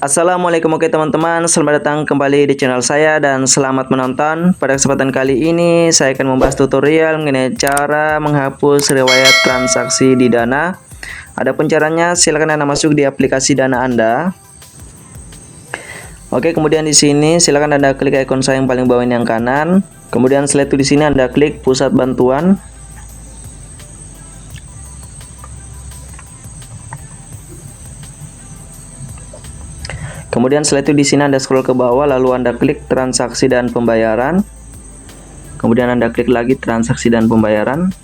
Assalamualaikum, oke teman-teman, selamat datang kembali di channel saya dan selamat menonton. Pada kesempatan kali ini saya akan membahas tutorial mengenai cara menghapus riwayat transaksi di Dana. Adapun caranya, silakan Anda masuk di aplikasi Dana Anda. Oke, kemudian di sini silakan Anda klik ikon saya yang paling bawah ini yang kanan. Kemudian setelah itu di sini Anda klik pusat bantuan. Kemudian setelah itu di sini Anda scroll ke bawah, lalu Anda klik transaksi dan pembayaran. Kemudian Anda klik lagi transaksi dan pembayaran.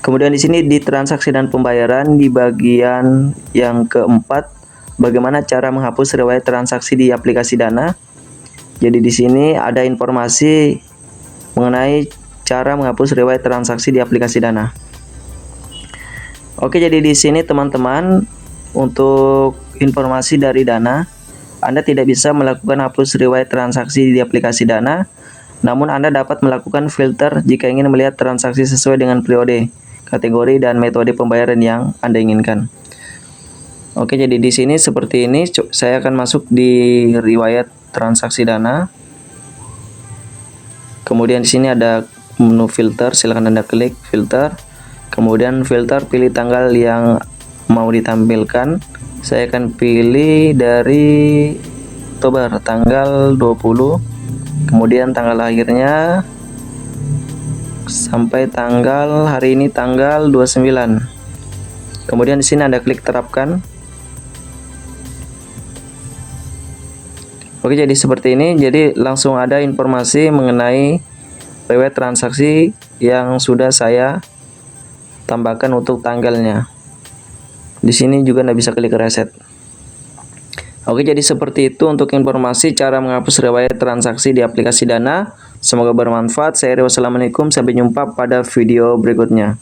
Kemudian di sini di transaksi dan pembayaran di bagian yang keempat, bagaimana cara menghapus riwayat transaksi di aplikasi Dana. Jadi di sini ada informasi mengenai cara menghapus riwayat transaksi di aplikasi Dana. Oke, jadi di sini teman-teman, untuk informasi dari Dana, Anda tidak bisa melakukan hapus riwayat transaksi di aplikasi Dana, namun Anda dapat melakukan filter jika ingin melihat transaksi sesuai dengan periode, kategori, dan metode pembayaran yang Anda inginkan. Oke, jadi di sini seperti ini, saya akan masuk di riwayat transaksi Dana. Kemudian di sini ada menu filter, silakan Anda klik filter. Kemudian filter, pilih tanggal yang mau ditampilkan. Saya akan pilih dari Oktober tanggal 20, kemudian tanggal lahirnya sampai tanggal hari ini tanggal 29. Kemudian di sini Anda klik terapkan. Oke, jadi seperti ini. Jadi langsung ada informasi mengenai riwayat transaksi yang sudah saya tambahkan untuk tanggalnya. Di sini juga Anda bisa klik reset. Oke, jadi seperti itu untuk informasi cara menghapus riwayat transaksi di aplikasi Dana. Semoga bermanfaat. Saya Rio, wassalamualaikum, sampai jumpa pada video berikutnya.